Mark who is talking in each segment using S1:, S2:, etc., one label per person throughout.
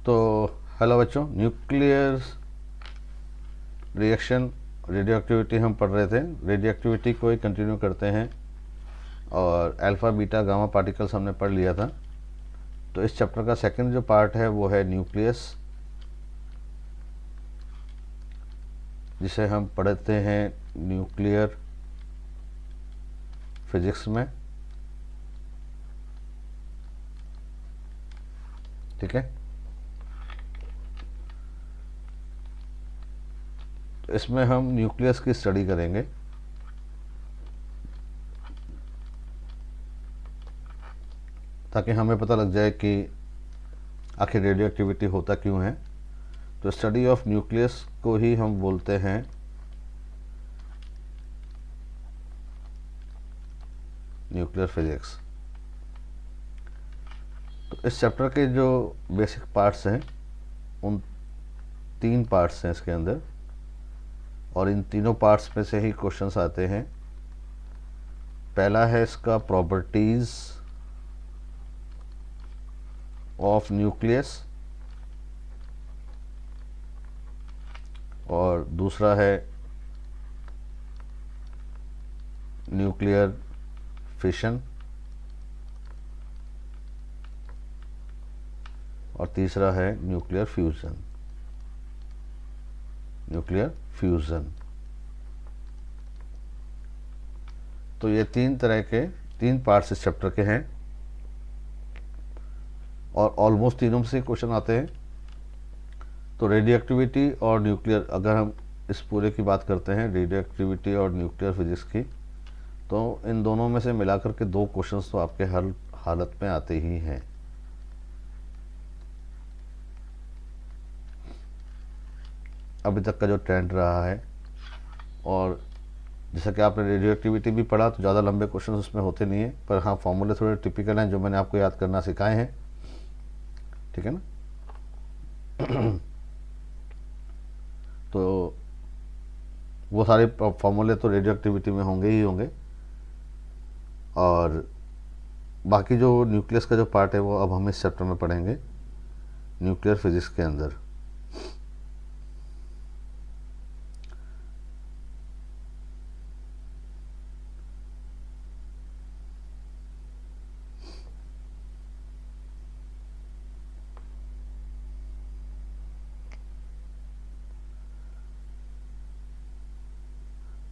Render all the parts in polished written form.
S1: तो हेलो बच्चों, nuclear reaction radio activity हम पढ़ रहे थे। रेडियो एक्टिविटी को ही कंटिन्यू करते हैं और अल्फ़ा बीटा गामा पार्टिकल्स हमने पढ़ लिया था। तो इस चैप्टर का सेकंड जो पार्ट है वो है न्यूक्लियस, जिसे हम पढ़ते हैं न्यूक्लियर फिजिक्स में। ठीक है, तो इसमें हम न्यूक्लियस की स्टडी करेंगे। ताकि हमें पता लग जाए कि आखिर रेडियो एक्टिविटी होता क्यों है। तो स्टडी ऑफ न्यूक्लियस को ही हम बोलते हैं न्यूक्लियर फिजिक्स। तो इस चैप्टर के जो बेसिक पार्ट्स हैं, उन 3 पार्ट्स हैं इसके अंदर, और इन तीनों पार्ट्स में से ही क्वेश्चंस आते हैं। पहला है इसका प्रॉपर्टीज़ ऑफ न्यूक्लियस, और दूसरा है न्यूक्लियर फिशन, और तीसरा है न्यूक्लियर फ्यूज़न। Nuclear fusion. तो ये 3 तरह के 3 पार्ट्स इस चैप्टर के हैं और ऑलमोस्ट तीनों में से क्वेश्चन आते हैं। तो रेडियो एक्टिविटी और न्यूक्लियर, अगर हम इस पूरे की बात करते हैं रेडियो एक्टिविटी और न्यूक्लियर फिजिक्स की, तो इन दोनों में से मिलाकर के 2 क्वेश्चंस तो आपके हर हालत में आते ही हैं। अभी तक का जो ट्रेंड रहा है, और जैसा कि आपने रेडियो एक्टिविटी भी पढ़ा, तो ज़्यादा लंबे क्वेश्चन उसमें होते नहीं हैं, पर हाँ फॉर्मूले थोड़े टिपिकल हैं जो मैंने आपको याद करना सिखाए हैं। ठीक है ना। तो वो सारे फॉर्मूले तो रेडियो एक्टिविटी में होंगे ही होंगे, और बाकी जो न्यूक्लियस का जो पार्ट है वो अब हम इस चैप्टर में पढ़ेंगे न्यूक्लियर फिजिक्स के अंदर।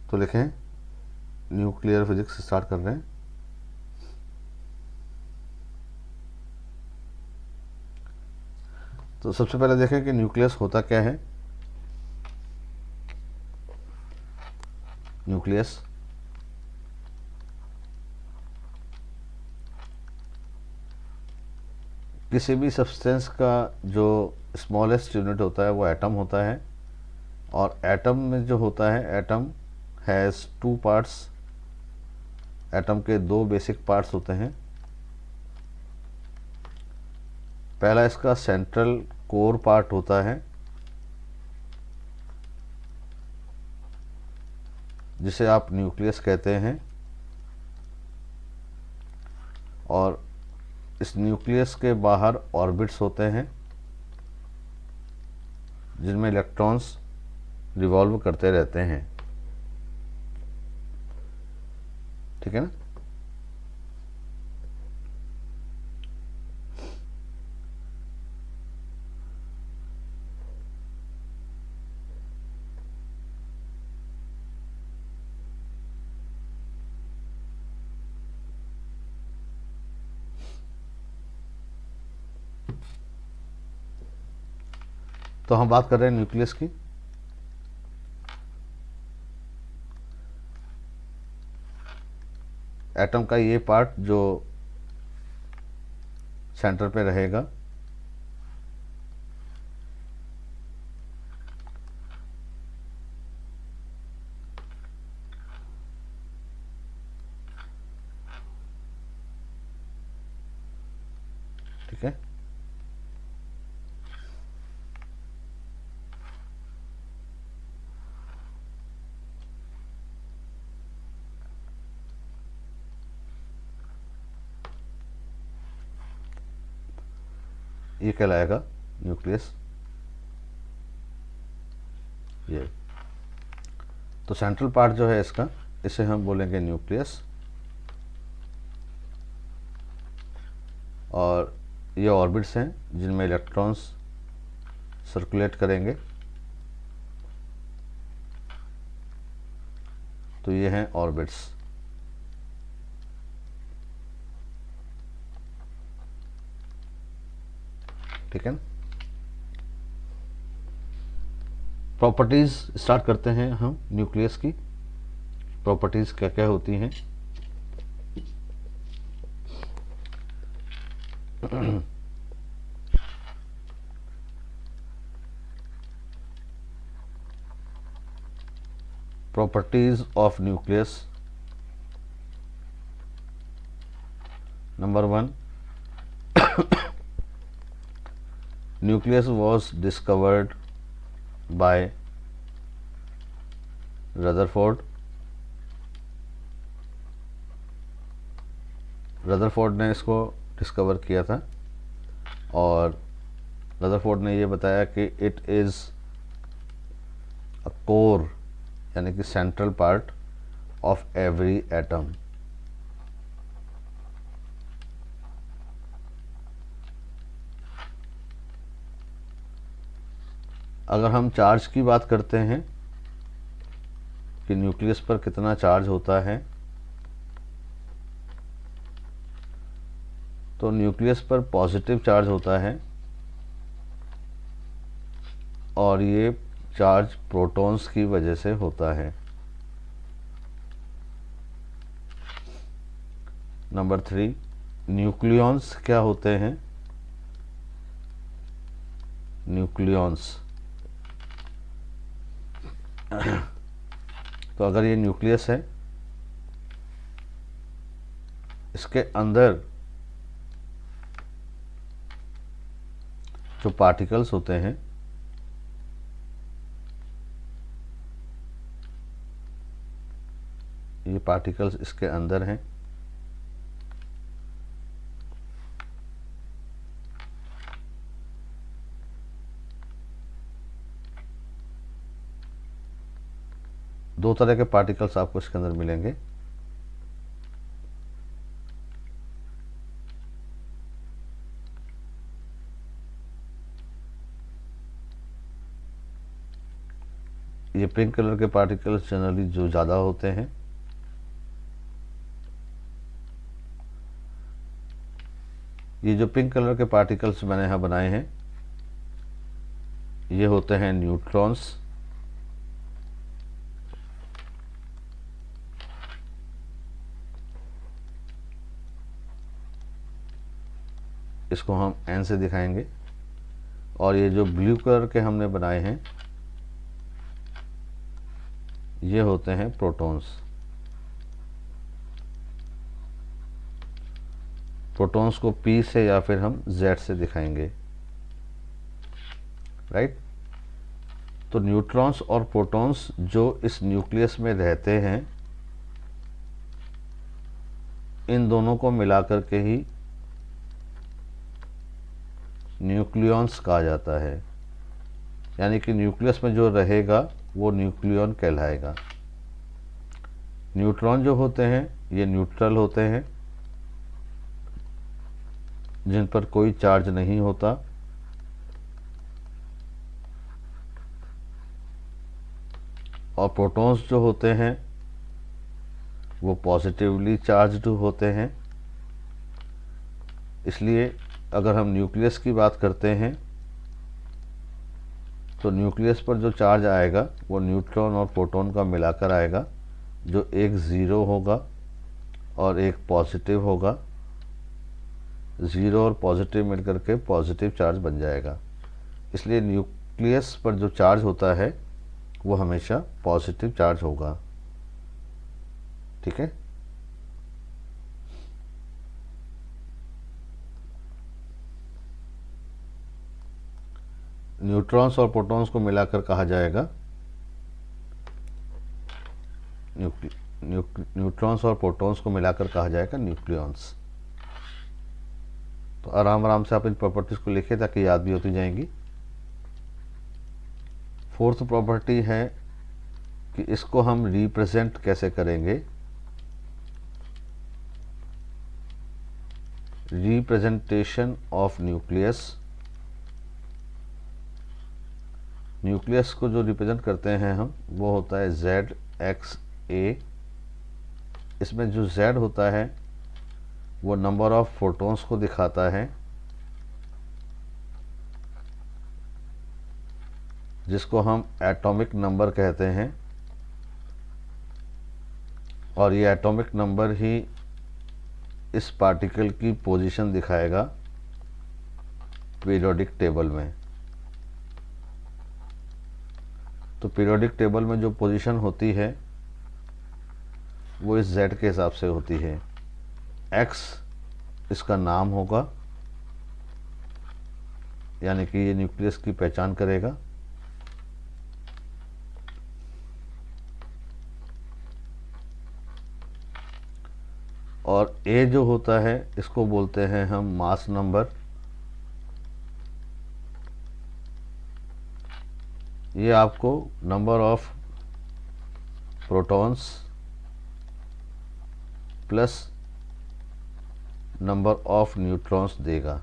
S1: तो लिखें, न्यूक्लियर फिजिक्स स्टार्ट कर रहे हैं। तो सबसे पहले देखें कि न्यूक्लियस होता क्या है। न्यूक्लियस किसी भी सब्सटेंस का जो स्मॉलेस्ट यूनिट होता है वो एटम होता है, और एटम में जो होता है, एटम हैज़ 2 पार्ट्स। एटम के 2 बेसिक पार्ट्स होते हैं। पहला इसका सेंट्रल कोर पार्ट होता है, जिसे आप न्यूक्लियस कहते हैं, और इस न्यूक्लियस के बाहर ऑर्बिट्स होते हैं जिनमें इलेक्ट्रॉन्स रिवॉल्व करते रहते हैं। ठीक है ना। तो हम बात कर रहे हैं न्यूक्लियस की। एटम का ये पार्ट जो सेंटर पे रहेगा, ठीक है। ये कहलाएगा न्यूक्लियस ये। तो सेंट्रल पार्ट जो है इसका, इसे हम बोलेंगे न्यूक्लियस, और ये ऑर्बिट्स हैं जिनमें इलेक्ट्रॉन्स सर्कुलेट करेंगे। तो ये हैं ऑर्बिट्स। ठीक है। प्रॉपर्टीज स्टार्ट करते हैं हम न्यूक्लियस की। प्रॉपर्टीज क्या क्या होती हैं? properties of nucleus. Number 1, nucleus was discovered by Rutherford. Rutherford ने इसको डिस्कवर किया था, और रदरफोर्ड ने ये बताया कि इट इज़ अ कोर, यानी कि central part of every atom. अगर हम चार्ज की बात करते हैं कि न्यूक्लियस पर कितना चार्ज होता है, तो न्यूक्लियस पर पॉजिटिव चार्ज होता है, और ये चार्ज प्रोटॉन्स की वजह से होता है। नंबर 3, न्यूक्लियॉन्स क्या होते हैं? न्यूक्लियॉन्स, तो अगर ये न्यूक्लियस है, इसके अंदर जो पार्टिकल्स होते हैं, ये पार्टिकल्स इसके अंदर हैं, दो तरह के पार्टिकल्स आपको इसके अंदर मिलेंगे। ये पिंक कलर के पार्टिकल्स जनरली जो ज़्यादा होते हैं, ये जो पिंक कलर के पार्टिकल्स मैंने यहाँ बनाए हैं, ये होते हैं न्यूट्रॉन्स। इसको हम एन से दिखाएंगे। और ये जो ब्लू कलर के हमने बनाए हैं, ये होते हैं प्रोटॉन्स। प्रोटॉन्स को पी से या फिर हम जेड से दिखाएंगे, राइट। तो न्यूट्रॉन्स और प्रोटॉन्स जो इस न्यूक्लियस में रहते हैं, इन दोनों को मिलाकर के ही न्यूक्लियॉन्स कहा जाता है। यानी कि न्यूक्लियस में जो रहेगा वो न्यूक्लियॉन कहलाएगा। न्यूट्रॉन जो होते हैं ये न्यूट्रल होते हैं, जिन पर कोई चार्ज नहीं होता, और प्रोटॉन्स जो होते हैं वो पॉजिटिवली चार्ज्ड होते हैं। इसलिए अगर हम न्यूक्लियस की बात करते हैं, तो न्यूक्लियस पर जो चार्ज आएगा वो न्यूट्रॉन और प्रोटॉन का मिलाकर आएगा, जो एक ज़ीरो होगा और एक पॉजिटिव होगा। ज़ीरो और पॉजिटिव मिलकर के पॉजिटिव चार्ज बन जाएगा। इसलिए न्यूक्लियस पर जो चार्ज होता है वो हमेशा पॉजिटिव चार्ज होगा। ठीक है। न्यूट्रॉन्स और प्रोटॉन्स को मिलाकर कहा जाएगा न्यूट्रॉन्स और प्रोटॉन्स को मिलाकर कहा जाएगा न्यूक्लियॉन्स। तो आराम आराम से आप इन प्रॉपर्टीज़ को लिखें ताकि याद भी होती जाएंगी। फोर्थ प्रॉपर्टी है कि इसको हम रिप्रेजेंट कैसे करेंगे। रिप्रेजेंटेशन ऑफ न्यूक्लियस, न्यूक्लियस को जो रिप्रेजेंट करते हैं हम वो होता है जेड एक्स ए। इसमें जो जेड होता है वो नंबर ऑफ फोटॉन्स को दिखाता है, जिसको हम एटॉमिक नंबर कहते हैं, और ये एटॉमिक नंबर ही इस पार्टिकल की पोजीशन दिखाएगा पीरियोडिक टेबल में। तो पीरियोडिक टेबल में जो पोजीशन होती है वो इस z के हिसाब से होती है। x इसका नाम होगा, यानी कि ये न्यूक्लियस की पहचान करेगा। और a जो होता है इसको बोलते हैं हम मास नंबर। ये आपको number of protons plus number of neutrons देगा,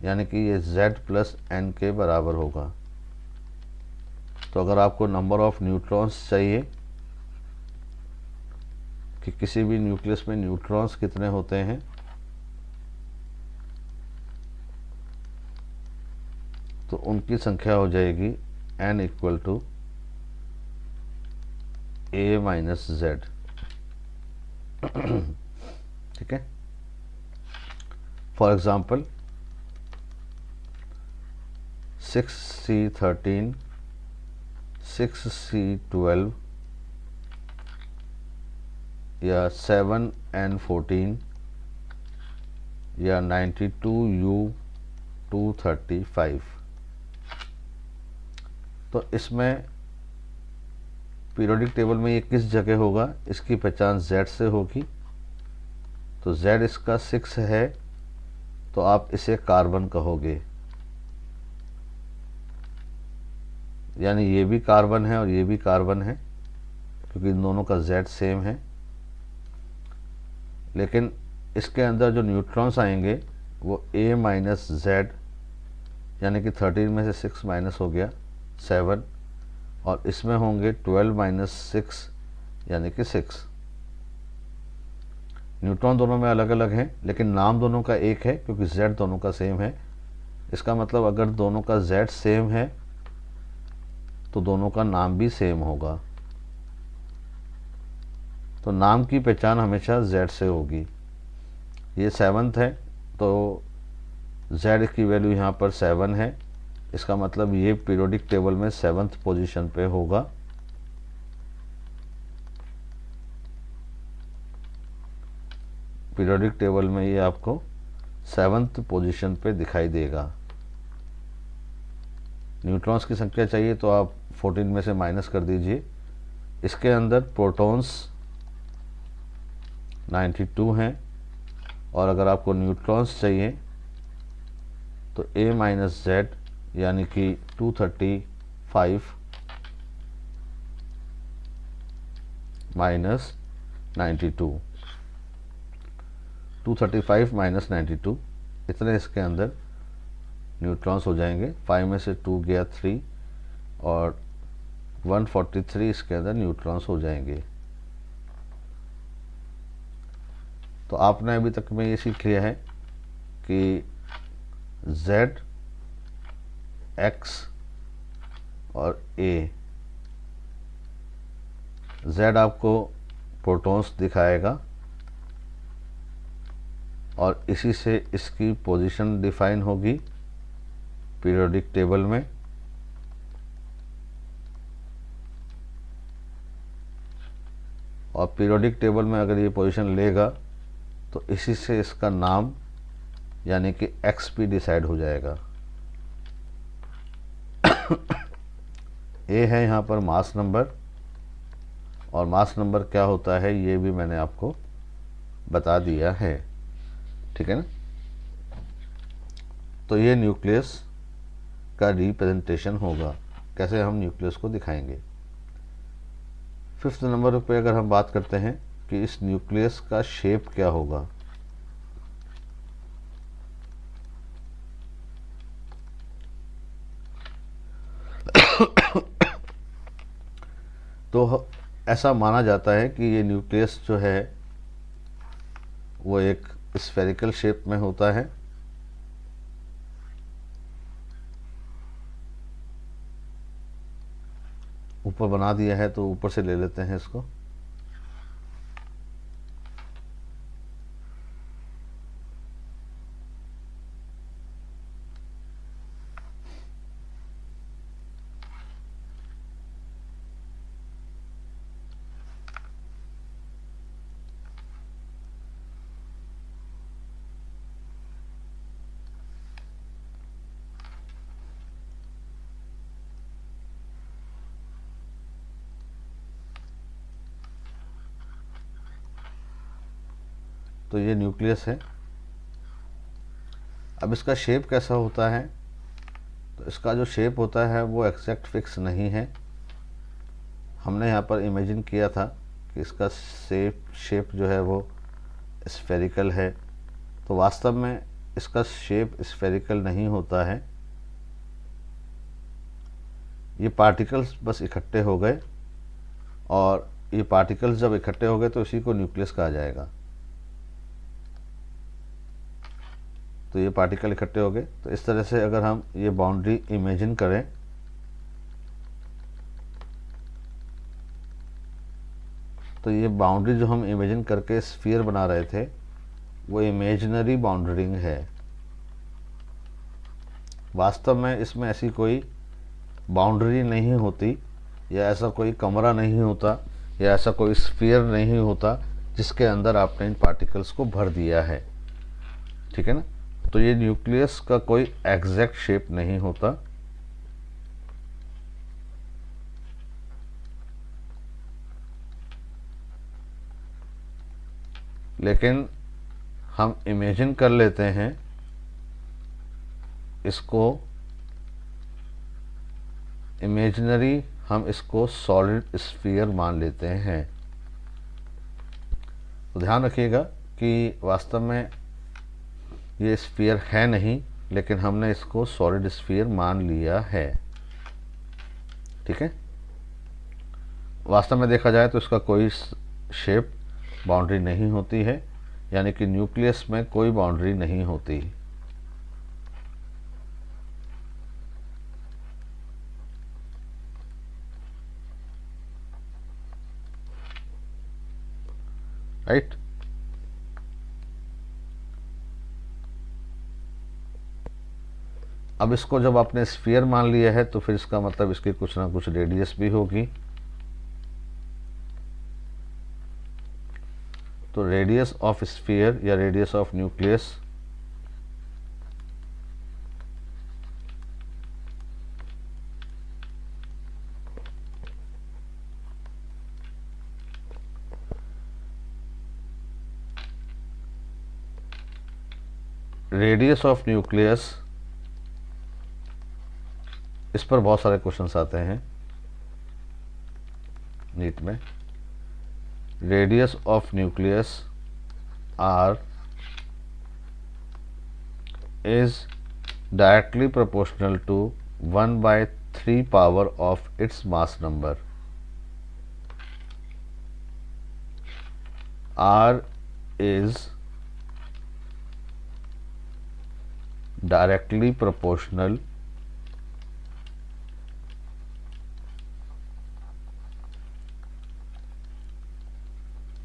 S1: यानी कि ये z प्लस n के बराबर होगा। तो अगर आपको नंबर ऑफ न्यूट्रॉन्स चाहिए कि किसी भी न्यूक्लियस में न्यूट्रॉन्स कितने होते हैं, तो उनकी संख्या हो जाएगी n equal to a minus z. ठीक है। फॉर एग्जाम्पल 6C13, 6C12 या 7N14 या 92U235। तो इसमें पीरियोडिक टेबल में ये किस जगह होगा, इसकी पहचान z से होगी। तो z इसका 6 है तो आप इसे कार्बन कहोगे, यानी ये भी कार्बन है और ये भी कार्बन है, क्योंकि इन दोनों का z सेम है। लेकिन इसके अंदर जो न्यूट्रॉन्स आएंगे वो a माइनस जेड, यानी कि 13 में से 6 माइनस हो गया 7, और इसमें होंगे 12 माइनस 6 यानी कि 6। न्यूट्रॉन दोनों में अलग अलग हैं लेकिन नाम दोनों का एक है, क्योंकि z दोनों का सेम है। इसका मतलब अगर दोनों का z सेम है तो दोनों का नाम भी सेम होगा। तो नाम की पहचान हमेशा z से होगी। ये 7th है तो z की वैल्यू यहाँ पर 7 है, इसका मतलब ये पीरियोडिक टेबल में 7th पोजीशन पे होगा। पीरियोडिक टेबल में ये आपको 7th पोजीशन पे दिखाई देगा। न्यूट्रॉन्स की संख्या चाहिए तो आप 14 में से माइनस कर दीजिए। इसके अंदर प्रोटॉन्स 92 हैं, और अगर आपको न्यूट्रॉन्स चाहिए तो a माइनस जेड यानी कि 235 माइनस 92, 235 माइनस 92, इतने इसके अंदर न्यूट्रॉन्स हो जाएंगे। 5 में से 2 गया 3 और 143 इसके अंदर न्यूट्रॉन्स हो जाएंगे। तो आपने अभी तक में ये सीख लिया है कि Z, X और A। Z आपको प्रोटॉन्स दिखाएगा और इसी से इसकी पोजीशन डिफाइन होगी पीरियोडिक टेबल में। और पीरियोडिक टेबल में अगर ये पोजीशन लेगा तो इसी से इसका नाम यानी कि XP डिसाइड हो जाएगा। A है यहाँ पर मास नंबर, और मास नंबर क्या होता है ये भी मैंने आपको बता दिया है। ठीक है ना। तो ये न्यूक्लियस का रिप्रेजेंटेशन होगा, कैसे हम न्यूक्लियस को दिखाएंगे। फिफ्थ नंबर पे अगर हम बात करते हैं कि इस न्यूक्लियस का शेप क्या होगा, तो ऐसा माना जाता है कि ये न्यूक्लियस जो है वो एक स्फेरिकल शेप में होता है। ऊपर बना दिया है तो ऊपर से ले लेते हैं इसको। तो ये न्यूक्लियस है। अब इसका शेप कैसा होता है, तो इसका जो शेप होता है वो एग्जैक्ट फिक्स नहीं है। हमने यहाँ पर इमेजिन किया था कि इसका शेप जो है वो स्फेरिकल है, तो वास्तव में इसका शेप स्फेरिकल नहीं होता है। ये पार्टिकल्स बस इकट्ठे हो गए, और ये पार्टिकल्स जब इकट्ठे हो गए तो इसी को न्यूक्लियस कहा जाएगा। तो ये पार्टिकल इकट्ठे हो गए, तो इस तरह से अगर हम ये बाउंड्री इमेजिन करें, तो ये बाउंड्री जो हम इमेजिन करके स्फीयर बना रहे थे वो इमेजिनरी बाउंड्रिंग है। वास्तव में इसमें ऐसी कोई बाउंड्री नहीं होती, या ऐसा कोई कमरा नहीं होता, या ऐसा कोई स्फीयर नहीं होता जिसके अंदर आपने इन पार्टिकल्स को भर दिया है। ठीक है ना। तो ये न्यूक्लियस का कोई एग्जैक्ट शेप नहीं होता। लेकिन हम इमेजिन कर लेते हैं इसको इमेजिनरी, हम इसको सॉलिड स्फीयर मान लेते हैं। तो ध्यान रखिएगा कि वास्तव में ये स्फीयर है नहीं, लेकिन हमने इसको सॉलिड स्फीयर मान लिया है। ठीक है। वास्तव में देखा जाए तो इसका कोई शेप बाउंड्री नहीं होती है, यानी कि न्यूक्लियस में कोई बाउंड्री नहीं होती। राइट। अब इसको जब आपने स्फीयर मान लिया है तो फिर इसका मतलब इसकी कुछ ना कुछ रेडियस भी होगी। तो रेडियस ऑफ स्फीयर या radius of nucleus radius of nucleus, इस पर बहुत सारे क्वेश्चंस आते हैं नीट में। Radius of nucleus R is directly proportional to 1/3 power of its mass number. R is directly proportional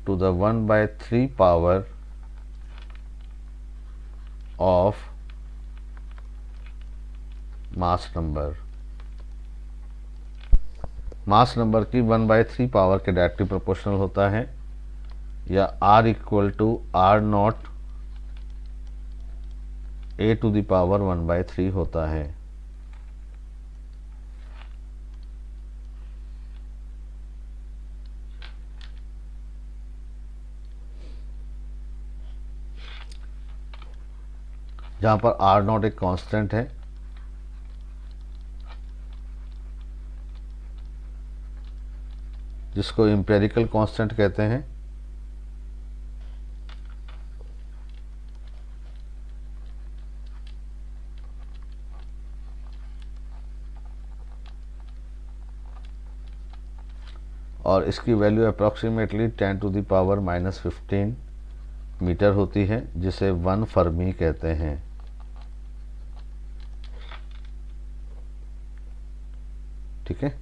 S1: to the 1/3 power of mass number. Mass number की 1/3 power के directly proportional होता है, या R equal to R0 A⁴ 1/3 होता है। जहाँ पर are not एक कांस्टेंट है, जिसको एम्पिरिकल कांस्टेंट कहते हैं। और इसकी वैल्यू अप्रॉक्सीमेटली 10⁻⁻15 मीटर होती है, जिसे 1 फर्मी कहते हैं। ठीक है,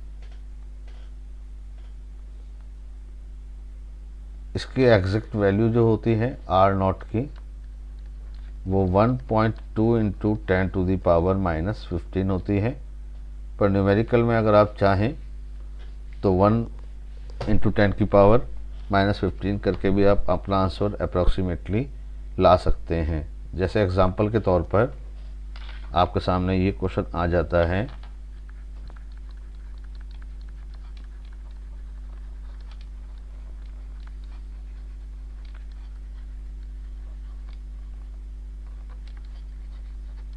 S1: इसकी एग्जैक्ट वैल्यू जो होती है आर नॉट की, वो 1.2 इंटू 10⁻⁻15 होती है। पर न्यूमेरिकल में अगर आप चाहें तो 1 इंटू 10⁻⁻15 करके भी आप अपना आंसर अप्रॉक्सीमेटली ला सकते हैं। जैसे एग्जांपल के तौर पर आपके सामने ये क्वेश्चन आ जाता है,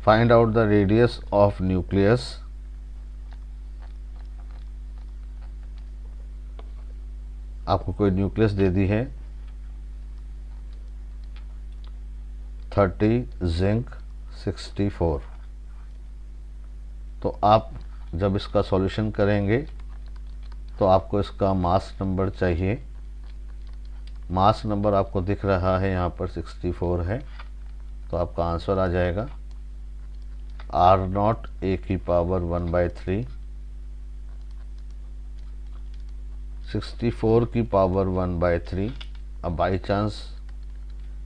S1: find out the radius of nucleus आपको कोई न्यूक्लियस दे दी है 30 जिंक 64। तो आप जब इसका सॉल्यूशन करेंगे तो आपको इसका मास नंबर चाहिए। मास नंबर आपको दिख रहा है यहाँ पर 64 है, तो आपका आंसर आ जाएगा आर नॉट ए की पावर 1/3 64 की पावर 1/3। अब बाई चांस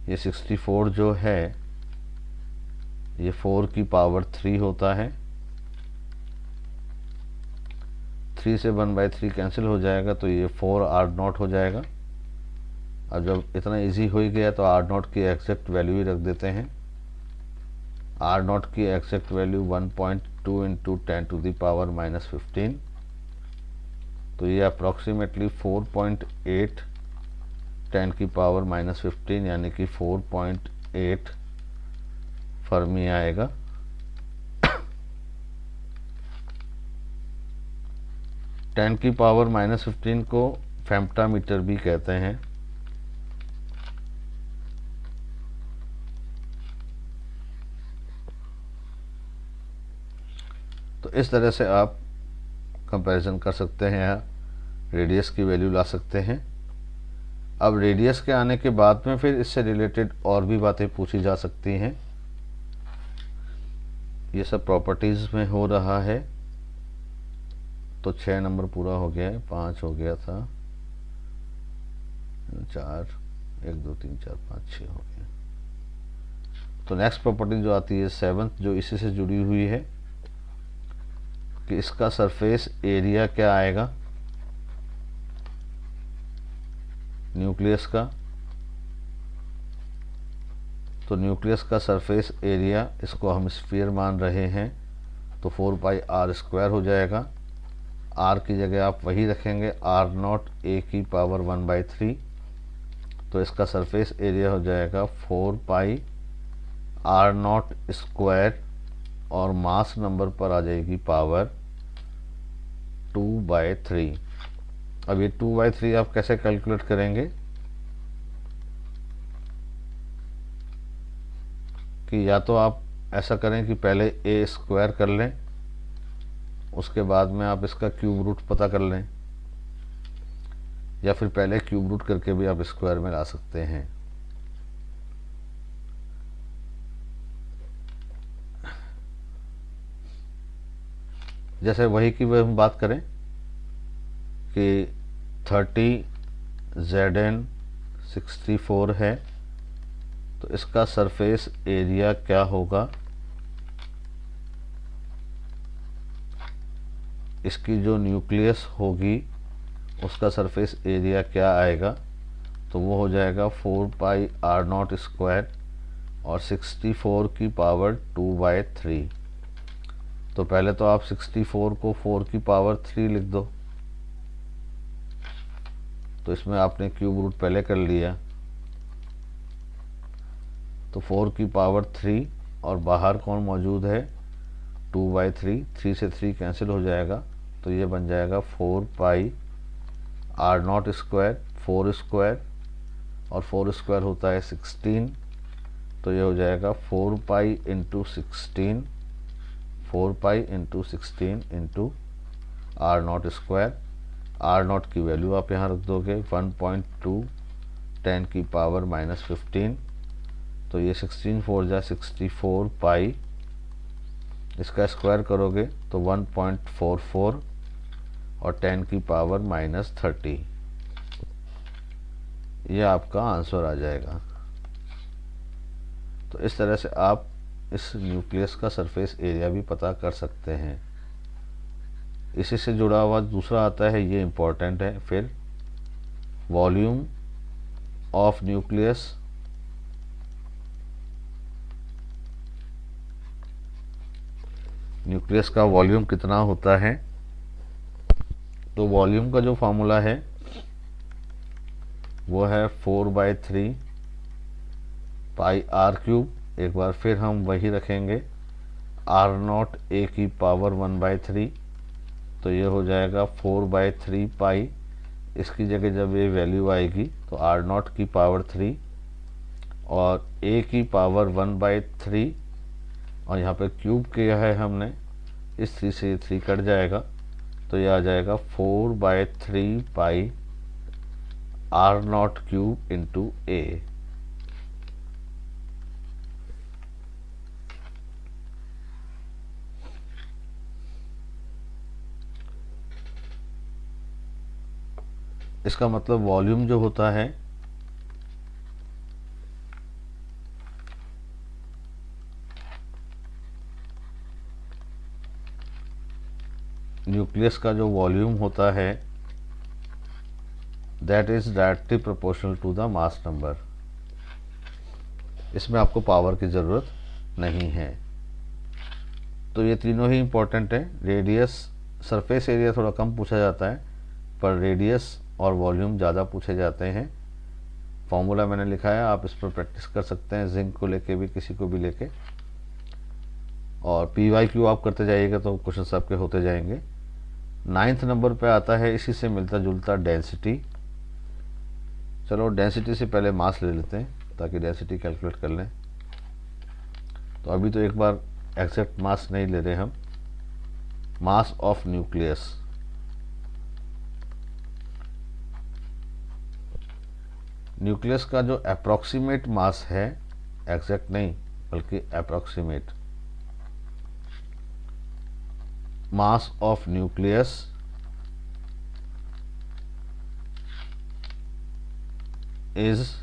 S1: ये 64 जो है ये 4 की पावर 3 होता है, 3 से 1/3 कैंसिल हो जाएगा, तो ये 4 आर नॉट हो जाएगा। अब जब इतना इजी हो ही गया तो आर नॉट की एग्जैक्ट वैल्यू ही रख देते हैं। आर नॉट की एग्जैक्ट वैल्यू 1.2 इंटू 10⁻⁻15, तो ये अप्रॉक्सीमेटली 4.8 10⁻⁻15 यानी कि 4.8 फर्मी आएगा। (10⁻⁻15 को फेम्टामीटर भी कहते हैं। तो इस तरह से आप कंपैरिजन कर सकते हैं, रेडियस की वैल्यू ला सकते हैं। अब रेडियस के आने के बाद में फिर इससे रिलेटेड और भी बातें पूछी जा सकती हैं। ये सब प्रॉपर्टीज़ में हो रहा है। तो 6 नंबर पूरा हो गया है, 5 हो गया था, 4 1 2 3 4 5 6 हो गया। तो नेक्स्ट प्रॉपर्टी जो आती है 7th, जो इसी से जुड़ी हुई है कि इसका सरफेस एरिया क्या आएगा न्यूक्लियस का। तो न्यूक्लियस का सरफेस एरिया, इसको हम स्फीयर मान रहे हैं, तो 4πr² हो जाएगा। आर की जगह आप वही रखेंगे आर नॉट ए की पावर 1/3, तो इसका सरफेस एरिया हो जाएगा 4πr0², और मास नंबर पर आ जाएगी पावर 2/3। अब ये 2/3 आप कैसे कैलकुलेट करेंगे कि या तो आप ऐसा करें कि पहले a² कर लें, उसके बाद में आप इसका क्यूब रूट पता कर लें, या फिर पहले क्यूब रूट करके भी आप स्क्वायर में ला सकते हैं। जैसे वही की हम बात करें कि 30 Zn 64 है, तो इसका सरफेस एरिया क्या होगा, इसकी जो न्यूक्लियस होगी उसका सरफेस एरिया क्या आएगा, तो वो हो जाएगा 4πr0² और 64 की पावर 2/3। तो पहले तो आप 64 को 4 की पावर 3 लिख दो, तो इसमें आपने क्यूब रूट पहले कर लिया, तो 4 की पावर 3 और बाहर कौन मौजूद है, 2/3, 3 से 3 कैंसिल हो जाएगा, तो ये बन जाएगा 4 पाई R0 स्क्वायर, 4 स्क्वायर, और 4 स्क्वायर होता है 16, तो ये हो जाएगा 4 pi into 16, 4 pi into 16 into R0 square. R0 की वैल्यू आप यहाँ रख दोगे 1.2 10 की पावर -15, तो ये 16 4 जा 64 पाई, इसका स्क्वायर करोगे तो 1.44 और 10 की पावर -30, ये आपका आंसर आ जाएगा। तो इस तरह से आप इस न्यूक्लियस का सरफेस एरिया भी पता कर सकते हैं। इसी से जुड़ा हुआ दूसरा आता है, ये इम्पोर्टेंट है फिर, वॉल्यूम ऑफ न्यूक्लियस न्यूक्लियस का वॉल्यूम कितना होता है। तो वॉल्यूम का जो फॉर्मूला है वो है 4/3 पाई R³ एक बार फिर हम वही रखेंगे, R0 a की पावर 1/3, तो ये हो जाएगा 4/3 पाई, इसकी जगह जब ये वैल्यू आएगी तो R0 की पावर 3 और a की पावर 1/3, और यहाँ पे क्यूब किया है हमने, इस 3 से 3 कट जाएगा, तो ये आ जाएगा 4/3 पाई R0³ इंटू a। इसका मतलब वॉल्यूम जो होता है न्यूक्लियस का जो वॉल्यूम होता है that is directly proportional to the mass number. इसमें आपको पावर की ज़रूरत नहीं है। तो ये तीनों ही इम्पोर्टेंट है। रेडियस, सरफेस एरिया थोड़ा कम पूछा जाता है, पर रेडियस और वॉल्यूम ज़्यादा पूछे जाते हैं। फॉर्मूला मैंने लिखा है, आप इस पर प्रैक्टिस कर सकते हैं, जिंक को लेके भी, किसी को भी लेके, और PYQ आप करते जाइएगा तो क्वेश्चन आपके होते जाएंगे। 9th नंबर पे आता है इसी से मिलता जुलता डेंसिटी। चलो डेंसिटी से पहले मास ले लेते हैं ताकि डेंसिटी कैलकुलेट कर लें। तो अभी तो एक बार एग्जैक्ट मास नहीं ले रहे हम, मास ऑफ न्यूक्लियस। न्यूक्लियस का जो अप्रॉक्सीमेट मास है, एग्जैक्ट नहीं बल्कि approximate, mass of nucleus is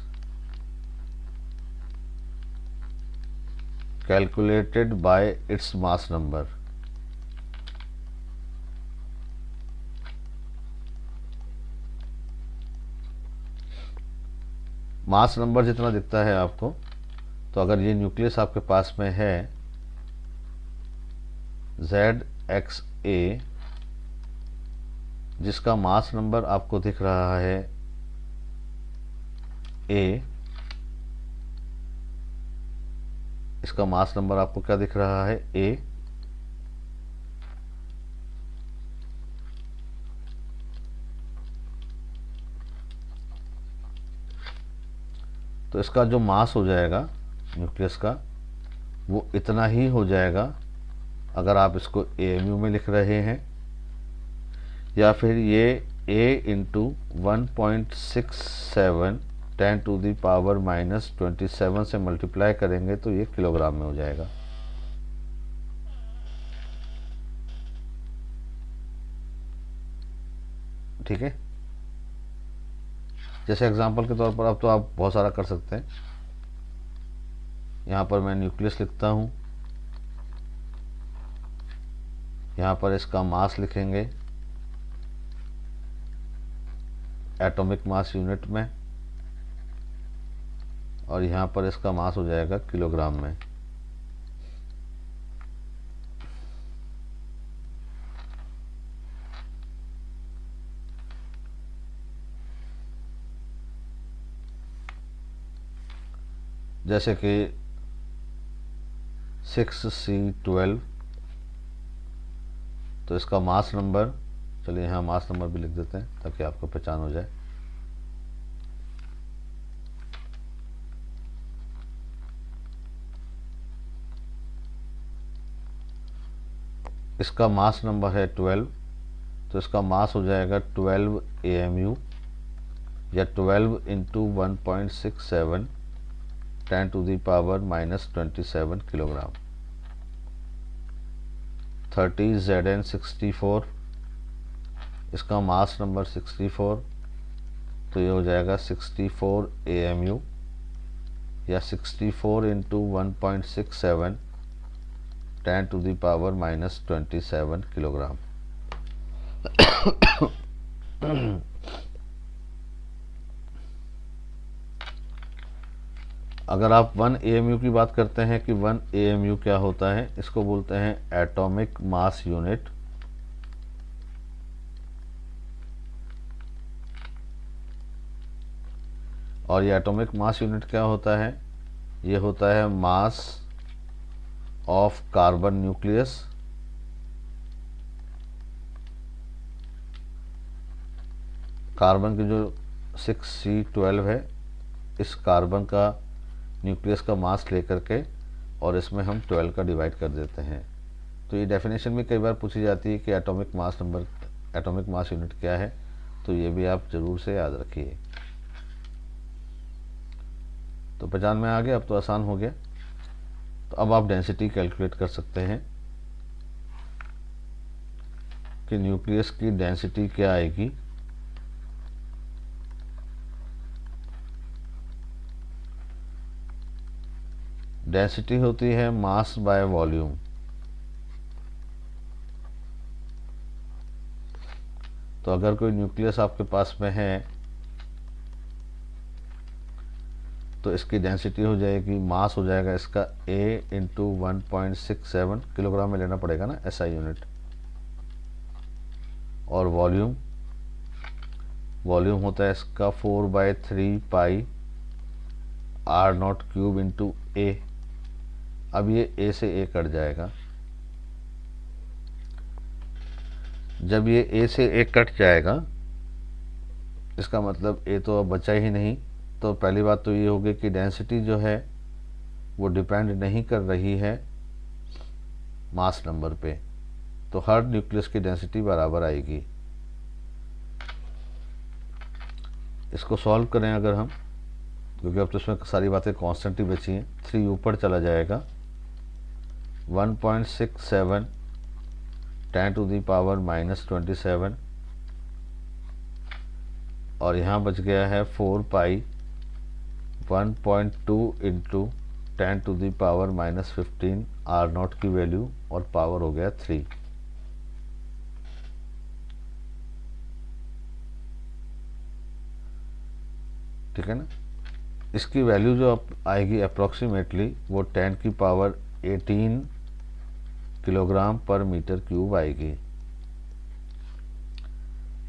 S1: calculated by its mass number। Mass number जितना दिखता है आपको, तो अगर ये न्यूक्लियस आपके पास में है ZXA, जिसका मास नंबर आपको दिख रहा है A, इसका मास नंबर आपको क्या दिख रहा है A, तो इसका जो मास हो जाएगा न्यूक्लियस का वो इतना ही हो जाएगा अगर आप इसको AMU में लिख रहे हैं, या फिर ये A इंटू 1.67 10⁻⁻27 से मल्टीप्लाई करेंगे तो ये किलोग्राम में हो जाएगा। ठीक है, जैसे एग्जांपल के तौर पर अब तो आप बहुत सारा कर सकते हैं। यहाँ पर मैं न्यूक्लियस लिखता हूँ, यहाँ पर इसका मास लिखेंगे एटॉमिक मास यूनिट में, और यहाँ पर इसका मास हो जाएगा किलोग्राम में। जैसे कि 6C12। तो इसका मास नंबर, चलिए यहाँ मास नंबर भी लिख देते हैं ताकि आपको पहचान हो जाए। इसका मास नंबर है 12, तो इसका मास हो जाएगा 12 AMU या 12 इंटू 1.67 10⁻⁻27 किलोग्राम। 30 Zn64, इसका मास नंबर 64, तो ये हो जाएगा 64 AMU या 64 इंटू 1.67 10⁻⁻27 किलोग्राम। अगर आप 1 AMU की बात करते हैं कि 1 AMU क्या होता है, इसको बोलते हैं एटॉमिक मास यूनिट। और ये एटॉमिक मास यूनिट क्या होता है, ये होता है mass of carbon nucleus carbon की जो 6C12 है, इस कार्बन का न्यूक्लियस का मास लेकर के और इसमें हम 12 का डिवाइड कर देते हैं। तो ये डेफिनेशन में कई बार पूछी जाती है कि atomic mass number, atomic mass unit क्या है, तो ये भी आप जरूर से याद रखिए। तो पहचान में आ गया, अब तो आसान हो गया। तो अब आप डेंसिटी कैलकुलेट कर सकते हैं कि न्यूक्लियस की डेंसिटी क्या आएगी। डेंसिटी होती है मास बाय वॉल्यूम। तो अगर कोई न्यूक्लियस आपके पास में है तो इसकी डेंसिटी हो जाएगी, मास हो जाएगा इसका A इंटू 1.67 किलोग्राम में लेना पड़ेगा ना, SI यूनिट। और वॉल्यूम, वॉल्यूम होता है इसका 4/3 पाई R0³ इंटू A। अब ये A से A कट जाएगा। जब ये A से A कट जाएगा, इसका मतलब A तो अब बचा ही नहीं। तो पहली बात तो ये होगी कि डेंसिटी जो है वो डिपेंड नहीं कर रही है मास नंबर पे, तो हर न्यूक्लियस की डेंसिटी बराबर आएगी। इसको सॉल्व करें अगर हम, क्योंकि अब तो इसमें सारी बातें कांस्टेंट ही बची हैं, 3 ऊपर चला जाएगा, 1.67 10⁻⁻27 और यहाँ बच गया है 4 पाई 1.2 इंटू 10⁻⁻15 R0 की वैल्यू और पावर हो गया 3। ठीक है ना। इसकी वैल्यू जो आएगी अप्रोक्सीमेटली वो 10⁻18 किलोग्राम पर मीटर क्यूब आएगी।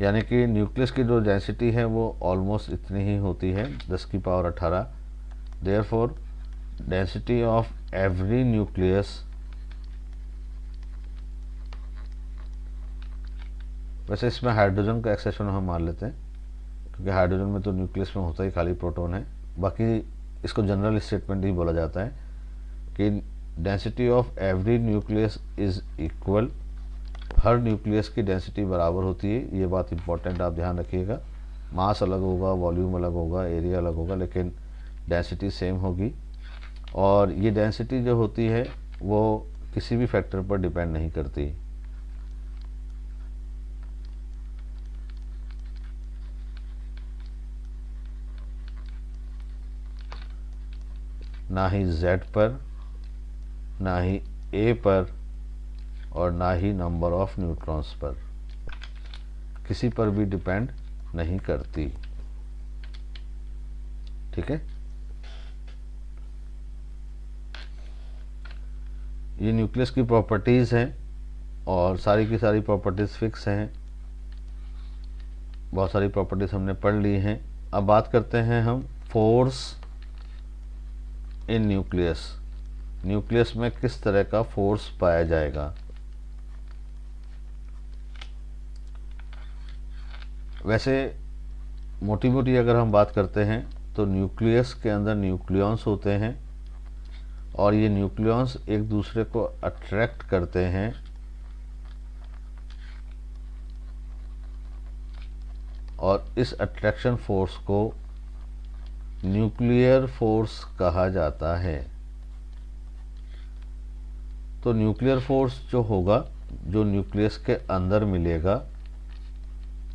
S1: यानी कि न्यूक्लियस की जो डेंसिटी है वो ऑलमोस्ट इतनी ही होती है, 10⁻18। Therefore density of every nucleus, वैसे इसमें हाइड्रोजन का एक्सेप्शन हम मान लेते हैं क्योंकि हाइड्रोजन में तो न्यूक्लियस में होता ही खाली प्रोटॉन है, बाकी इसको जनरल स्टेटमेंट ही बोला जाता है कि density of every nucleus is equal. Her nucleus की डेंसिटी बराबर होती है, ये बात इंपॉर्टेंट आप ध्यान रखिएगा। मास अलग होगा, वॉल्यूम अलग होगा, एरिया अलग होगा, लेकिन डेंसिटी सेम होगी। और ये डेंसिटी जो होती है वो किसी भी फैक्टर पर डिपेंड नहीं करती। ना ही Z पर, ना ही A पर और ना ही नंबर ऑफ न्यूट्रॉन्स पर, किसी पर भी डिपेंड नहीं करती। ठीक है। ये न्यूक्लियस की प्रॉपर्टीज़ हैं और सारी की सारी प्रॉपर्टीज़ फिक्स हैं। बहुत सारी प्रॉपर्टीज़ हमने पढ़ ली हैं। अब बात करते हैं हम फोर्स इन न्यूक्लियस। न्यूक्लियस में किस तरह का फोर्स पाया जाएगा। वैसे मोटी मोटी अगर हम बात करते हैं तो न्यूक्लियस के अंदर न्यूक्लियॉन्स होते हैं और ये न्यूक्लियॉन्स एक दूसरे को अट्रैक्ट करते हैं और इस अट्रैक्शन फोर्स को न्यूक्लियर फोर्स कहा जाता है। तो न्यूक्लियर फोर्स जो होगा, जो न्यूक्लियस के अंदर मिलेगा,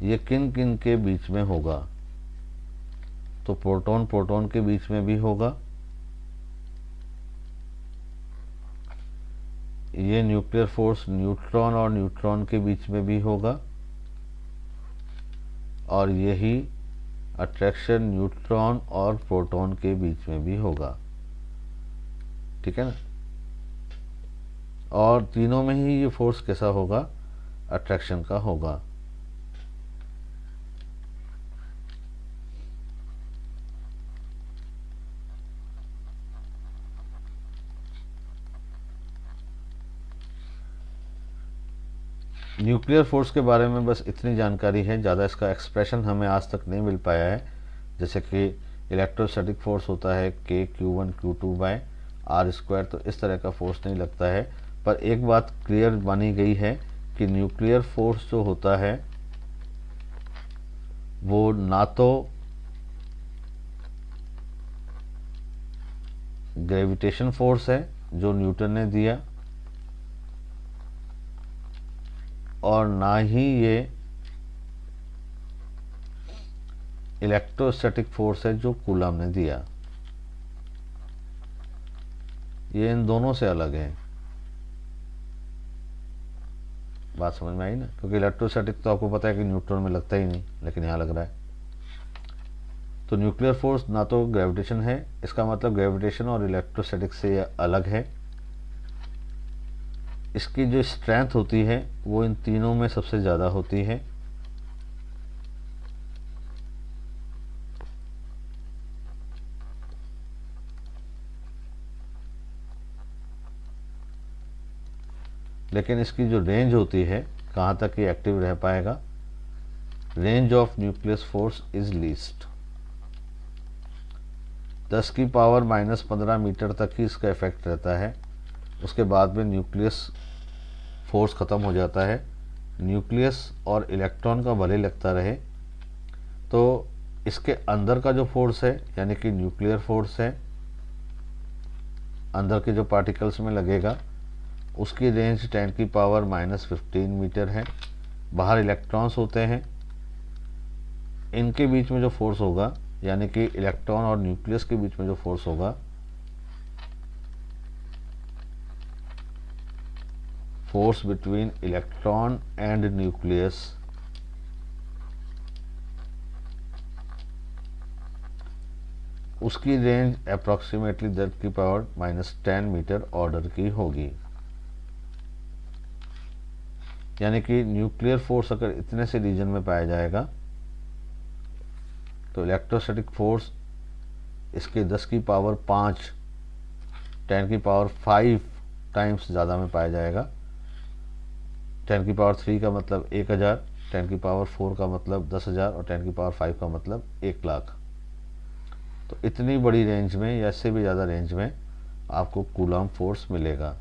S1: ये किन किन के बीच में होगा। तो प्रोटॉन प्रोटॉन के बीच में भी होगा, ये न्यूक्लियर फोर्स न्यूट्रॉन और न्यूट्रॉन के बीच में भी होगा, और यही अट्रैक्शन न्यूट्रॉन और प्रोटॉन के बीच में भी होगा। ठीक है ना। और तीनों में ही ये फोर्स कैसा होगा, अट्रैक्शन का होगा। न्यूक्लियर फोर्स के बारे में बस इतनी जानकारी है, ज़्यादा इसका एक्सप्रेशन हमें आज तक नहीं मिल पाया है। जैसे कि इलेक्ट्रोस्टैटिक फोर्स होता है K Q1 Q2/r², तो इस तरह का फोर्स नहीं लगता है। पर एक बात क्लियर मानी गई है कि न्यूक्लियर फोर्स जो होता है वो ना तो ग्रेविटेशन फोर्स है जो न्यूटन ने दिया, और ना ही ये इलेक्ट्रोस्टैटिक फोर्स है जो कूलम ने दिया। ये इन दोनों से अलग है। बात समझ में आई ना। क्योंकि इलेक्ट्रोस्टैटिक तो आपको पता है कि न्यूट्रॉन में लगता ही नहीं, लेकिन यहाँ लग रहा है। तो न्यूक्लियर फोर्स ना तो ग्रेविटेशन है, इसका मतलब ग्रेविटेशन और इलेक्ट्रोस्टैटिक से ये अलग है। इसकी जो स्ट्रेंथ होती है वो इन तीनों में सबसे ज़्यादा होती है। लेकिन इसकी जो रेंज होती है, कहाँ तक ये एक्टिव रह पाएगा, range of nucleus force is least. 10⁻⁻15 metre तक ही इसका इफेक्ट रहता है। उसके बाद में न्यूक्लियस फोर्स ख़त्म हो जाता है। न्यूक्लियस और इलेक्ट्रॉन का भले लगता रहे, तो इसके अंदर का जो फोर्स है, यानी कि न्यूक्लियर फोर्स है, अंदर के जो पार्टिकल्स में लगेगा, उसकी रेंज 10⁻⁻15 मीटर है। बाहर इलेक्ट्रॉन्स होते हैं, इनके बीच में जो फोर्स होगा, यानी कि इलेक्ट्रॉन और न्यूक्लियस के बीच में जो फोर्स होगा, force between electron and nucleus, उसकी रेंज अप्रॉक्सीमेटली 10⁻⁻10 मीटर ऑर्डर की होगी। यानी कि न्यूक्लियर फोर्स अगर इतने से रीजन में पाया जाएगा, तो इलेक्ट्रोस्टैटिक फोर्स इसके 10⁵ 10⁵ टाइम्स ज़्यादा में पाया जाएगा। 10⁵ का मतलब 1000, 10⁵ का मतलब 10,000 और 10⁵ का मतलब 1,00,000। तो इतनी बड़ी रेंज में या इससे भी ज़्यादा रेंज में आपको कूलॉम फोर्स मिलेगा।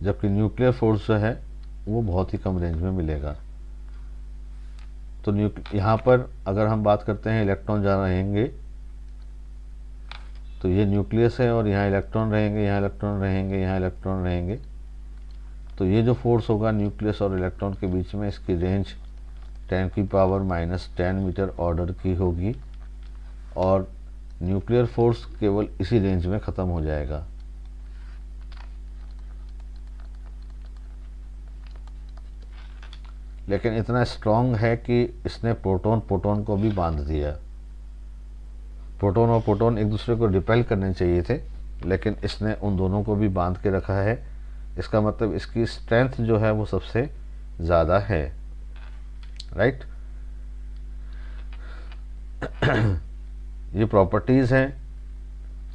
S1: जबकि न्यूक्लियर फोर्स जो है वो बहुत ही कम रेंज में मिलेगा। तो यहाँ पर अगर हम बात करते हैं इलेक्ट्रॉन जहाँ रहेंगे, तो ये न्यूक्लियस है और यहाँ इलेक्ट्रॉन रहेंगे, यहाँ इलेक्ट्रॉन रहेंगे, यहाँ इलेक्ट्रॉन रहेंगे। तो ये जो फोर्स होगा न्यूक्लियस और इलेक्ट्रॉन के बीच में, इसकी रेंज 10⁻⁻10 मीटर ऑर्डर की होगी, और न्यूक्लियर फोर्स केवल इसी रेंज में ख़त्म हो जाएगा। लेकिन इतना स्ट्रॉन्ग है कि इसने प्रोटॉन प्रोटॉन को भी बांध दिया। प्रोटॉन और प्रोटॉन एक दूसरे को रिपेल करने चाहिए थे, लेकिन इसने उन दोनों को भी बांध के रखा है। इसका मतलब इसकी स्ट्रेंथ जो है वो सबसे ज़्यादा है, राइट। ये प्रॉपर्टीज़ हैं,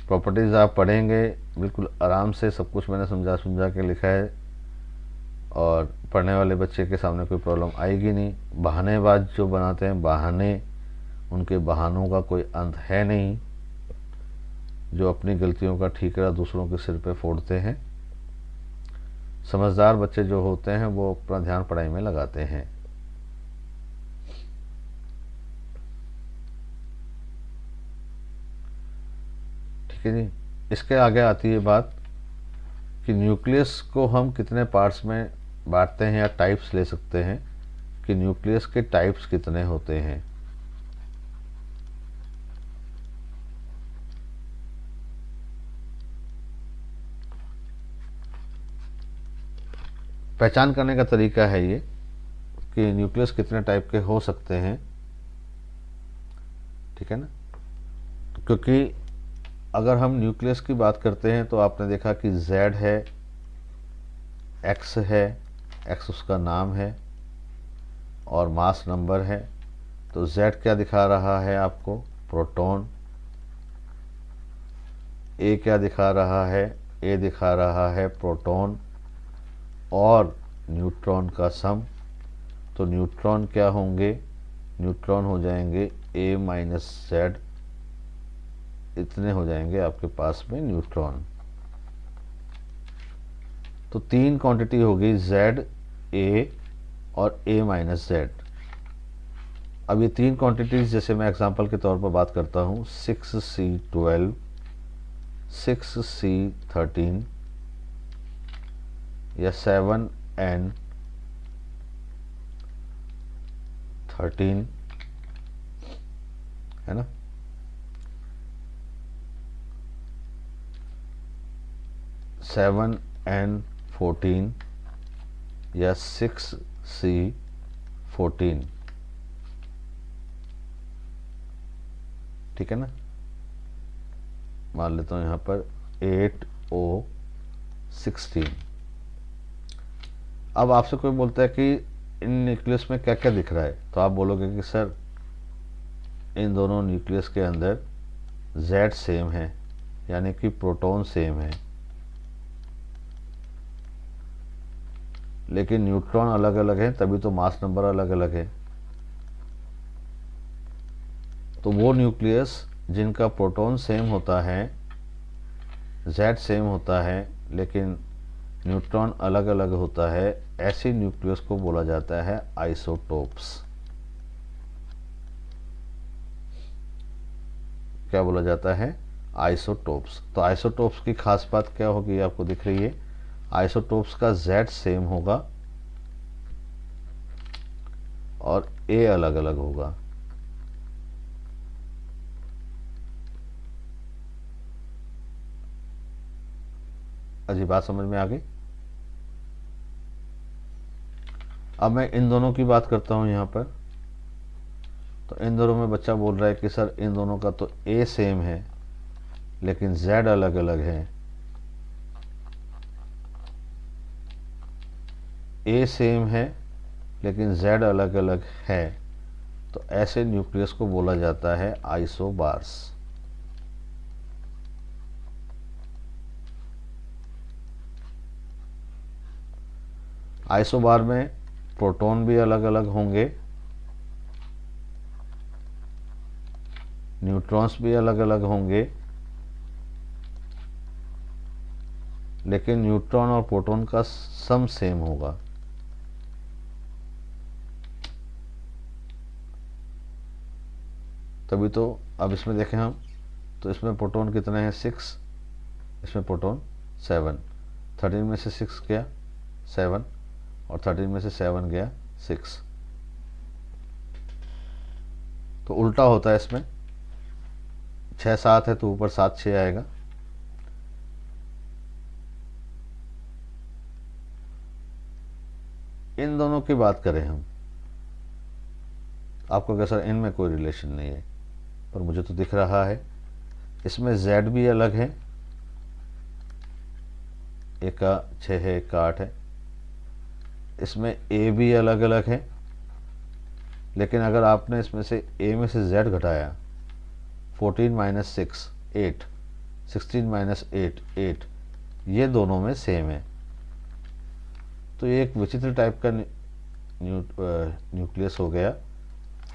S1: प्रॉपर्टीज़ आप पढ़ेंगे बिल्कुल आराम से, सब कुछ मैंने समझा के लिखा है और पढ़ने वाले बच्चे के सामने कोई प्रॉब्लम आएगी नहीं। बहानेबाज जो बनाते हैं बहाने, उनके बहानों का कोई अंत है नहीं, जो अपनी गलतियों का ठीकरा दूसरों के सिर पे फोड़ते हैं। समझदार बच्चे जो होते हैं वो अपना ध्यान पढ़ाई में लगाते हैं। ठीक है जी। इसके आगे आती है बात कि न्यूक्लियस को हम कितने पार्ट्स में बांटते हैं या टाइप्स ले सकते हैं, कि न्यूक्लियस के टाइप्स कितने होते हैं। पहचान करने का तरीका है ये कि न्यूक्लियस कितने टाइप के हो सकते हैं, ठीक है ना। क्योंकि अगर हम न्यूक्लियस की बात करते हैं तो आपने देखा कि Z है, X है, X उसका नाम है और मास नंबर है। तो Z क्या दिखा रहा है आपको, प्रोटॉन। A क्या दिखा रहा है, A दिखा रहा है प्रोटॉन और न्यूट्रॉन का सम। तो न्यूट्रॉन क्या होंगे, न्यूट्रॉन हो जाएंगे A माइनस Z, इतने हो जाएंगे आपके पास में न्यूट्रॉन। तो 3 क्वांटिटी होगी Z, A और A माइनस Z। अब ये 3 क्वांटिटीज जैसे मैं एग्जांपल के तौर पर बात करता हूँ, 6C12, 6C13 या 7N13, है ना। सेवन N14 या 6C14, ठीक है ना। मान लेता हूँ यहाँ पर 8O16। अब आपसे कोई बोलता है कि इन न्यूक्लियस में क्या क्या दिख रहा है, तो आप बोलोगे कि सर इन दोनों न्यूक्लियस के अंदर Z सेम है, यानी कि प्रोटॉन सेम है, लेकिन न्यूट्रॉन अलग अलग है, तभी तो मास नंबर अलग अलग है। तो वो न्यूक्लियस जिनका प्रोटॉन सेम होता है, Z सेम होता है, लेकिन न्यूट्रॉन अलग अलग होता है, ऐसी न्यूक्लियस को बोला जाता है आइसोटोप्स। क्या बोला जाता है, आइसोटोप्स। तो आइसोटोप्स की खास बात क्या होगी, आपको दिख रही है, आइसोटोप्स का Z सेम होगा और A अलग अलग होगा। अजी बात समझ में आ गई। अब मैं इन दोनों की बात करता हूं यहां पर। तो इन दोनों में बच्चा बोल रहा है कि सर इन दोनों का तो A सेम है लेकिन Z अलग अलग है। A सेम है लेकिन Z अलग अलग है, तो ऐसे न्यूक्लियस को बोला जाता है आइसोबार्स। आइसोबार में प्रोटॉन भी अलग अलग होंगे, न्यूट्रॉन्स भी अलग अलग होंगे, लेकिन न्यूट्रॉन और प्रोटॉन का सम सेम होगा। तभी तो अब इसमें देखें हम, तो इसमें प्रोटॉन कितने हैं, 6, इसमें प्रोटॉन 7, 13 में से 6 गया 7 और 13 में से 7 गया 6। तो उल्टा होता है इसमें, 6 7 है तो ऊपर 7 6 आएगा। इन दोनों की बात करें हम, आपको क्या सर इनमें कोई रिलेशन नहीं है, पर मुझे तो दिख रहा है। इसमें Z भी अलग है एक का 6 है, एक का 8 है। इसमें ए भी अलग अलग है, लेकिन अगर आपने इसमें से ए में से जेड घटाया, 14 माइनस 6 8, 16 माइनस 8 8, ये दोनों में सेम है। तो ये एक विचित्र टाइप का न्यूक्लियस हो गया,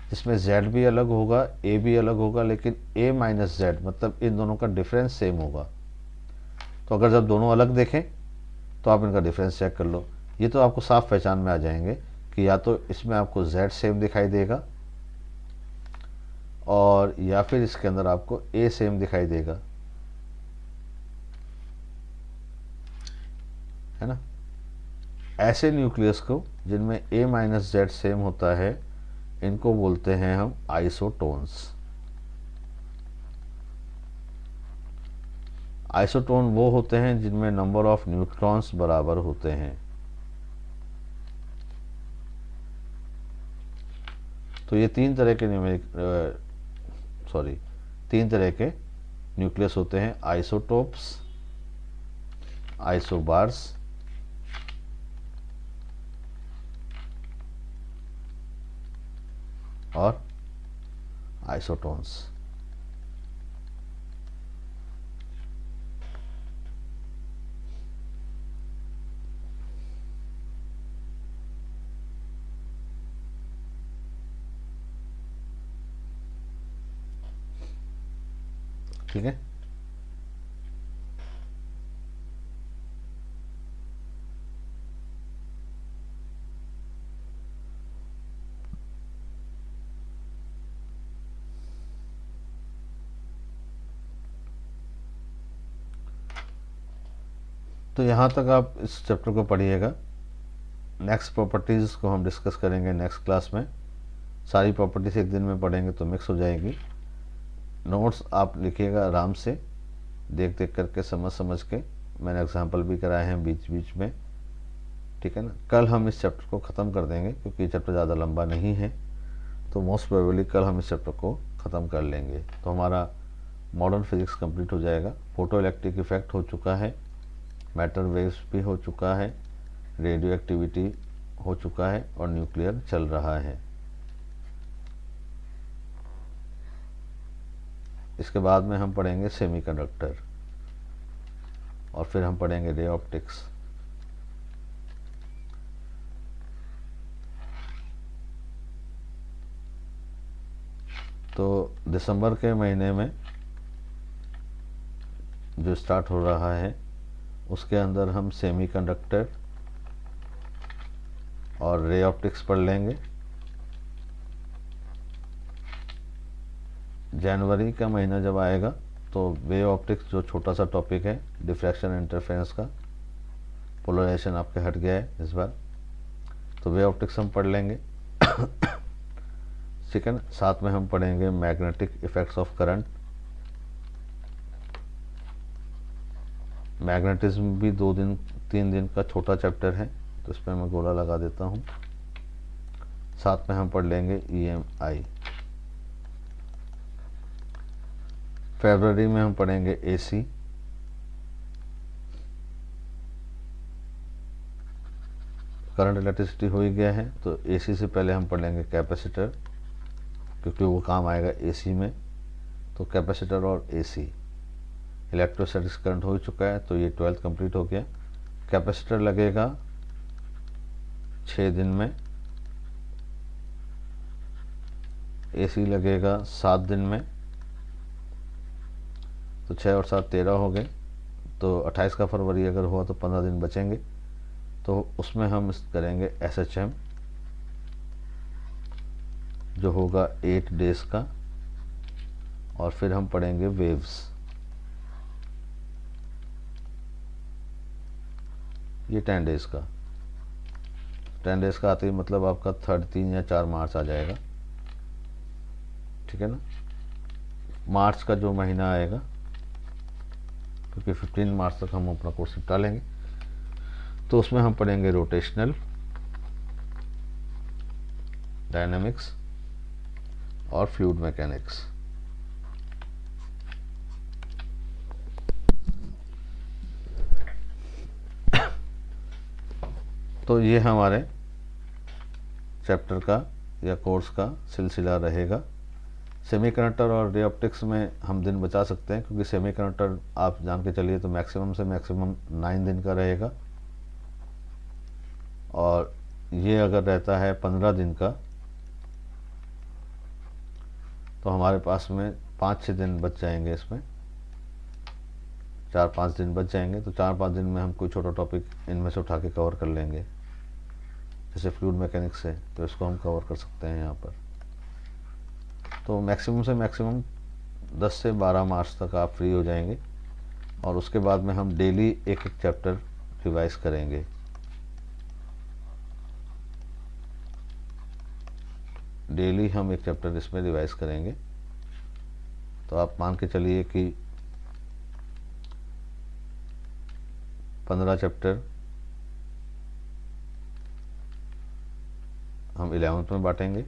S1: जिसमें z भी अलग होगा, a भी अलग होगा, लेकिन a माइनस जेड मतलब इन दोनों का डिफरेंस सेम होगा। तो अगर जब दोनों अलग देखें तो आप इनका डिफरेंस चेक कर लो। ये तो आपको साफ पहचान में आ जाएंगे कि या तो इसमें आपको z सेम दिखाई देगा, और या फिर इसके अंदर आपको a सेम दिखाई देगा, है ना। ऐसे न्यूक्लियस को जिनमें a माइनस जेड सेम होता है, इनको बोलते हैं हम आइसोटोन्स। आइसोटोन वो होते हैं जिनमें नंबर ऑफ न्यूट्रॉन्स बराबर होते हैं। तो ये तीन तरह के तीन तरह के न्यूक्लियस होते हैं: आइसोटोप्स, आइसोबार्स और आइसोटोन्स। ठीक है। तो यहाँ तक आप इस चैप्टर को पढ़िएगा। नेक्स्ट प्रॉपर्टीज़ को हम डिस्कस करेंगे नेक्स्ट क्लास में। सारी प्रॉपर्टीज एक दिन में पढ़ेंगे तो मिक्स हो जाएगी। नोट्स आप लिखिएगा आराम से, देख देख करके, समझ समझ के। मैंने एग्जाम्पल भी कराए हैं बीच बीच में, ठीक है ना। कल हम इस चैप्टर को ख़त्म कर देंगे क्योंकि चैप्टर ज़्यादा लंबा नहीं है, तो मोस्ट प्रोबेबली कल हम इस चैप्टर को ख़त्म कर लेंगे। तो हमारा मॉडर्न फिजिक्स कंप्लीट हो जाएगा। फोटो इलेक्ट्रिक इफेक्ट हो चुका है, मैटर वेव्स भी हो चुका है, रेडियो एक्टिविटी हो चुका है, और न्यूक्लियर चल रहा है। इसके बाद में हम पढ़ेंगे सेमीकंडक्टर, और फिर हम पढ़ेंगे रे ऑप्टिक्स। तो दिसंबर के महीने में जो स्टार्ट हो रहा है उसके अंदर हम सेमीकंडक्टर और रे ऑप्टिक्स पढ़ लेंगे। जनवरी का महीना जब आएगा तो वे ऑप्टिक्स, जो छोटा सा टॉपिक है डिफ्रैक्शन इंटरफेरेंस का, पोलराइजेशन आपके हट गया है इस बार, तो वे ऑप्टिक्स हम पढ़ लेंगे। ठीक है ना। साथ में हम पढ़ेंगे magnetic effects of current. Magnetism भी 2-3 दिन का छोटा चैप्टर है, तो इस पर मैं गोला लगा देता हूँ। साथ में हम पढ़ लेंगे EMI। फरवरी में हम पढ़ेंगे AC। करंट इलेक्ट्रिसिटी हो ही गया है, तो AC से पहले हम पढ़ लेंगे कैपेसिटर, क्योंकि वो काम आएगा AC में। तो कैपेसिटर और AC। इलेक्ट्रोस्टैटिक्स करंट हो चुका है, तो ये 12th कंप्लीट हो गया। कैपेसिटर लगेगा 6 दिन में, AC लगेगा 7 दिन में, तो 6 और 7 13 हो गए। तो 28 का फरवरी अगर हुआ तो 15 दिन बचेंगे, तो उसमें हम करेंगे SHM, जो होगा 8 डेज का। और फिर हम पढ़ेंगे वेव्स, ये 10 डेज का। 10 डेज का आते ही मतलब आपका 3 या 4 मार्च आ जाएगा, ठीक है ना। मार्च का जो महीना आएगा, क्योंकि 15 मार्च तक हम अपना कोर्स निपटा लेंगे, तो उसमें हम पढ़ेंगे रोटेशनल डायनामिक्स और फ्लूइड मैकेनिक्स। तो ये हमारे चैप्टर का या कोर्स का सिलसिला रहेगा। सेमीकंडक्टर और रे ऑप्टिक्स में हम दिन बचा सकते हैं, क्योंकि सेमीकंडक्टर आप जान के चलिए तो मैक्सिमम से मैक्सिमम 9 दिन का रहेगा, और ये अगर रहता है 15 दिन का तो हमारे पास में 5-6 दिन बच जाएंगे। इसमें 4-5 दिन बच जाएंगे, तो 4-5 दिन में हम कोई छोटा टॉपिक इनमें से उठा के कवर कर लेंगे। जैसे फ्लूइड मैकेनिक्स है तो इसको हम कवर कर सकते हैं यहाँ पर। तो मैक्सिमम से मैक्सिमम 10 से 12 मार्च तक आप फ्री हो जाएंगे, और उसके बाद में हम डेली एक एक चैप्टर रिवाइज करेंगे। डेली हम एक चैप्टर इसमें रिवाइज करेंगे। तो आप मान के चलिए कि 15 चैप्टर हम 11th में बांटेंगे,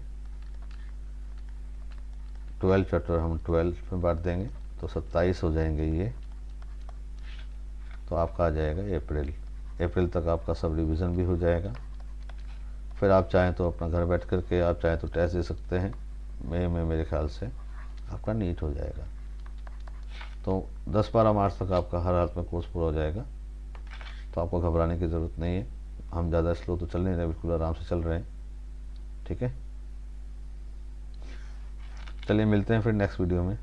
S1: 12 चैप्टर हम 12th में बांट देंगे, तो 27 हो जाएंगे ये। तो आपका आ जाएगा अप्रैल तक आपका सब रिवीजन भी हो जाएगा। फिर आप चाहें तो अपना घर बैठ कर के आप चाहें तो टेस्ट दे सकते हैं। मई में मेरे ख्याल से आपका नीट हो जाएगा। तो 10-12 मार्च तक आपका हर हालत में कोर्स पूरा हो जाएगा। तो आपको घबराने की ज़रूरत नहीं है। हम ज़्यादा स्लो तो चल नहीं रहे, बिल्कुल आराम से चल रहे हैं। ठीक है, चलिए मिलते हैं फिर नेक्स्ट वीडियो में।